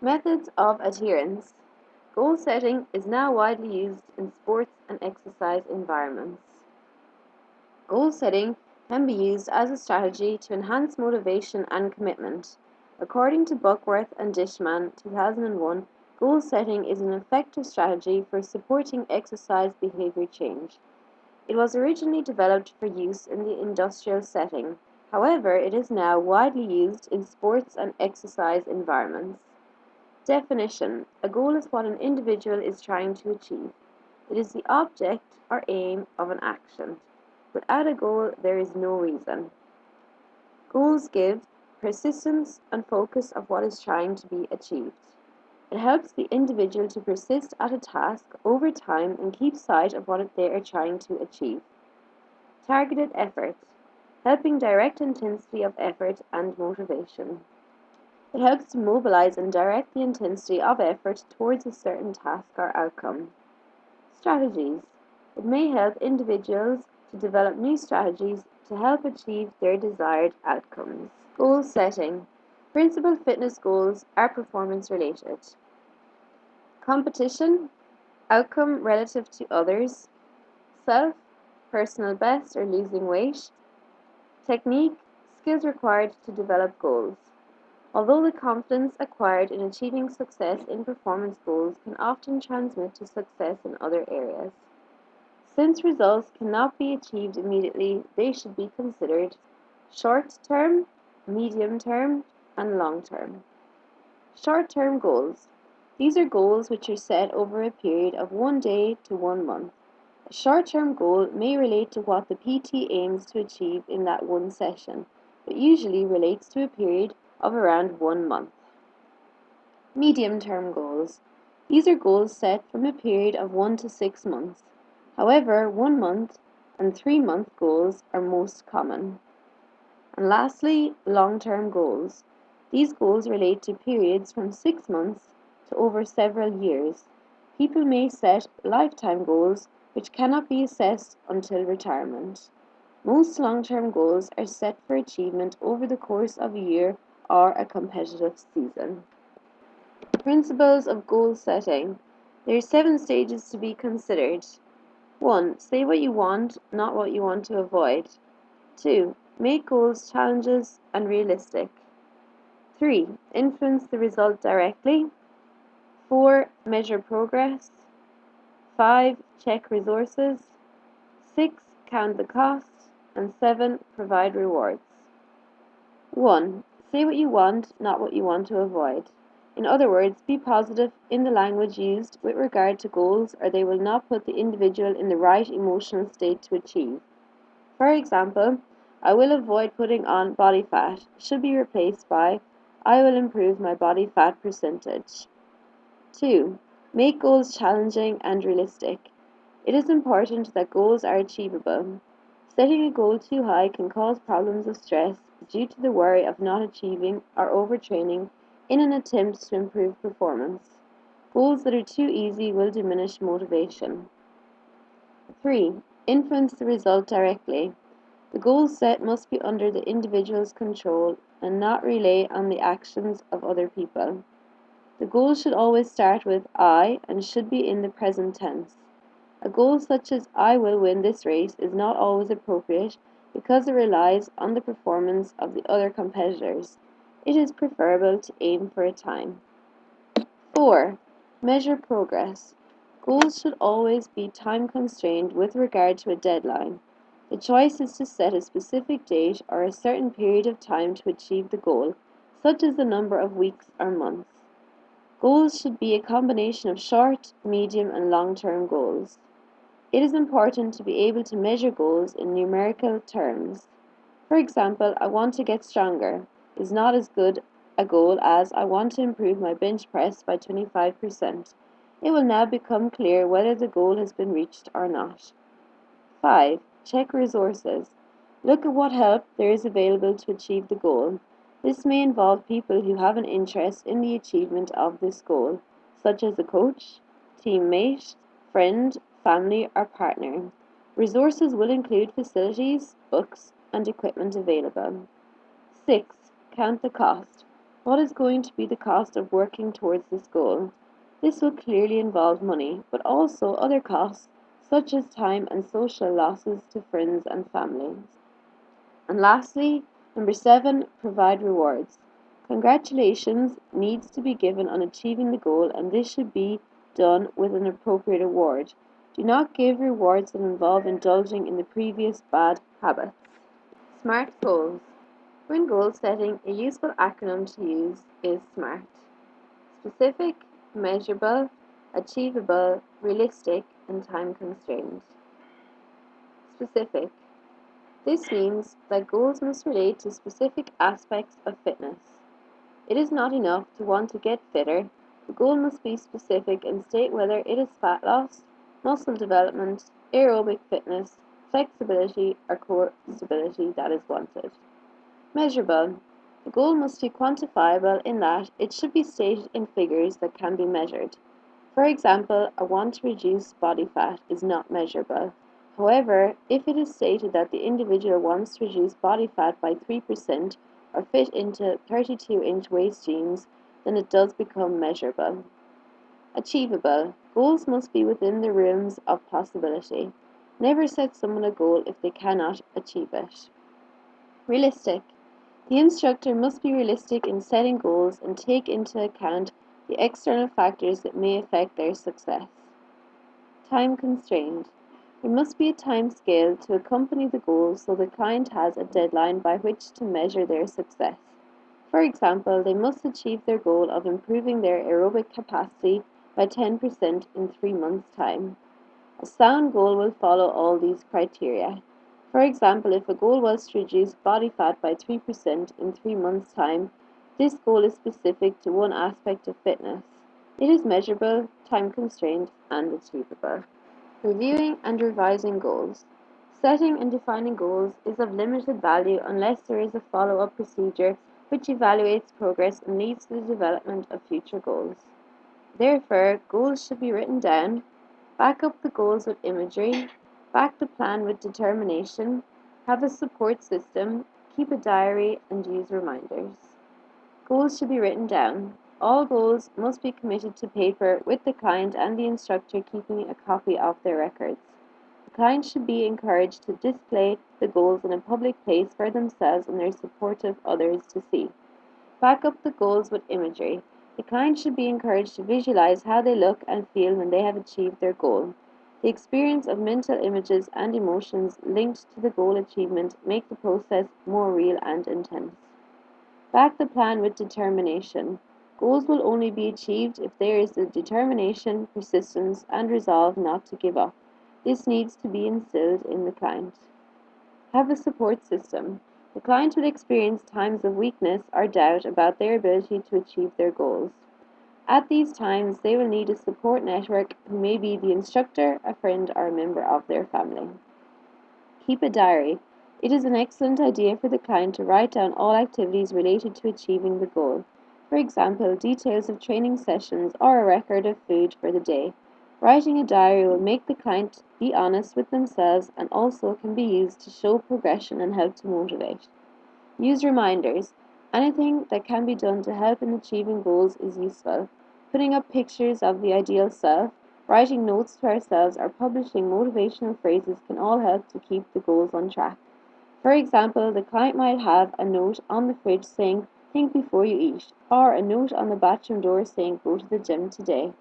Methods of adherence. Goal setting is now widely used in sports and exercise environments. Goal setting can be used as a strategy to enhance motivation and commitment. According to Buckworth and Dishman, 2001, goal setting is an effective strategy for supporting exercise behavior change. It was originally developed for use in the industrial setting. However, it is now widely used in sports and exercise environments. Definition: a goal is what an individual is trying to achieve. It is the object or aim of an action. Without a goal, there is no reason. Goals give persistence and focus of what is trying to be achieved. It helps the individual to persist at a task over time and keep sight of what they are trying to achieve. Targeted effort, helping direct intensity of effort and motivation. It helps to mobilize and direct the intensity of effort towards a certain task or outcome. Strategies. It may help individuals to develop new strategies to help achieve their desired outcomes. Goal setting. Principal fitness goals are performance related. Competition, outcome relative to others. Self, personal best or losing weight. Technique, skills required to develop goals. Although the confidence acquired in achieving success in performance goals can often transmit to success in other areas. Since results cannot be achieved immediately, they should be considered short-term, medium-term, and long-term. Short-term goals. These are goals which are set over a period of 1 day to 1 month. A short-term goal may relate to what the PT aims to achieve in that one session, but usually relates to a period of around 1 month. Medium-term goals. These are goals set from a period of 1 to 6 months. However, 1 month and 3 month goals are most common. And lastly, long-term goals. These goals relate to periods from 6 months to over several years. People may set lifetime goals which cannot be assessed until retirement. Most long-term goals are set for achievement over the course of a year or a competitive season. Principles of goal setting. There are 7 stages to be considered. 1. Say what you want, not what you want to avoid. 2. Make goals challenges and realistic. 3. Influence the result directly. 4. Measure progress. 5. Check resources. 6. Count the cost. And 7. Provide rewards. 1. Say what you want, not what you want to avoid. In other words, be positive in the language used with regard to goals, or they will not put the individual in the right emotional state to achieve. For example, I will avoid putting on body fat should be replaced by I will improve my body fat percentage. 2. Make goals challenging and realistic. It is important that goals are achievable. Setting a goal too high can cause problems of stress due to the worry of not achieving or overtraining in an attempt to improve performance. Goals that are too easy will diminish motivation. 3. Influence the result directly. The goal set must be under the individual's control and not rely on the actions of other people. The goal should always start with I and should be in the present tense. A goal such as I will win this race is not always appropriate because it relies on the performance of the other competitors. It is preferable to aim for a time. 4. Measure progress. Goals should always be time constrained with regard to a deadline. The choice is to set a specific date or a certain period of time to achieve the goal, such as the number of weeks or months. Goals should be a combination of short, medium, and long-term goals. It is important to be able to measure goals in numerical terms. For example, I want to get stronger is not as good a goal as I want to improve my bench press by 25%. It will now become clear whether the goal has been reached or not. 5. Check resources. Look at what help there is available to achieve the goal. This may involve people who have an interest in the achievement of this goal, such as a coach, teammate, friend, family, or partner. Resources will include facilities, books, and equipment available. 6. Count the cost. What is going to be the cost of working towards this goal? This will clearly involve money, but also other costs such as time and social losses to friends and families. And lastly, number 7, provide rewards. Congratulations needs to be given on achieving the goal, and this should be done with an appropriate award. Do not give rewards that involve indulging in the previous bad habits. SMART goals. When goal setting, a useful acronym to use is SMART. Specific, measurable, achievable, realistic, and time constrained. Specific. This means that goals must relate to specific aspects of fitness. It is not enough to want to get fitter. The goal must be specific and state whether it is fat loss, muscle development, aerobic fitness, flexibility, or core stability that is wanted. Measurable. The goal must be quantifiable in that it should be stated in figures that can be measured. For example, a want to reduce body fat is not measurable. However, if it is stated that the individual wants to reduce body fat by 3% or fit into 32-inch waist jeans, then it does become measurable. Achievable. Goals must be within the realms of possibility. Never set someone a goal if they cannot achieve it. Realistic. The instructor must be realistic in setting goals and take into account the external factors that may affect their success. Time constrained. There must be a time scale to accompany the goal so the client has a deadline by which to measure their success. For example, they must achieve their goal of improving their aerobic capacity by 10% in 3 months' time. A sound goal will follow all these criteria. For example, if a goal was to reduce body fat by 3% in 3 months' time, this goal is specific to one aspect of fitness. It is measurable, time constrained, and achievable. Reviewing and revising goals. Setting and defining goals is of limited value unless there is a follow-up procedure which evaluates progress and leads to the development of future goals. Therefore, goals should be written down, back up the goals with imagery, back the plan with determination, have a support system, keep a diary, and use reminders. Goals should be written down. All goals must be committed to paper with the client and the instructor keeping a copy of their records. The client should be encouraged to display the goals in a public place for themselves and their supportive others to see. Back up the goals with imagery. The client should be encouraged to visualize how they look and feel when they have achieved their goal. The experience of mental images and emotions linked to the goal achievement make the process more real and intense. Back the plan with determination. Goals will only be achieved if there is the determination, persistence, and resolve not to give up. This needs to be instilled in the client. Have a support system. The client will experience times of weakness or doubt about their ability to achieve their goals. At these times, they will need a support network who may be the instructor, a friend, or a member of their family. Keep a diary. It is an excellent idea for the client to write down all activities related to achieving the goal. For example, details of training sessions or a record of food for the day. Writing a diary will make the client be honest with themselves and also can be used to show progression and help to motivate. Use reminders. Anything that can be done to help in achieving goals is useful. Putting up pictures of the ideal self, writing notes to ourselves, or publishing motivational phrases can all help to keep the goals on track. For example, the client might have a note on the fridge saying, "Think before you eat," or a note on the bathroom door saying, "Go to the gym today."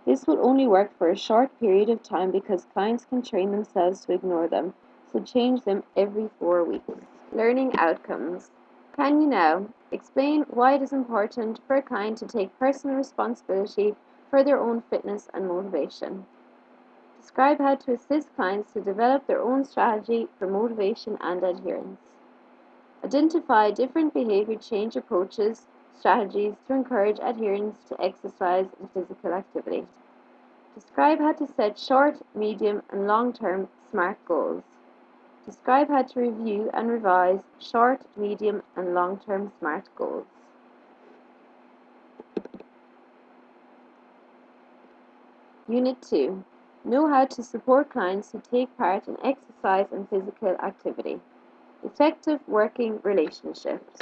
This will only work for a short period of time because clients can train themselves to ignore them, so change them every 4 weeks. Learning outcomes. Can you now explain why it is important for a client to take personal responsibility for their own fitness and motivation? Describe how to assist clients to develop their own strategy for motivation and adherence. Identify different behavior change approaches, strategies to encourage adherence to exercise and physical activity. Describe how to set short, medium, and long-term SMART goals. Describe how to review and revise short, medium, and long-term SMART goals. Unit 2. Know how to support clients who take part in exercise and physical activity. Effective working relationships.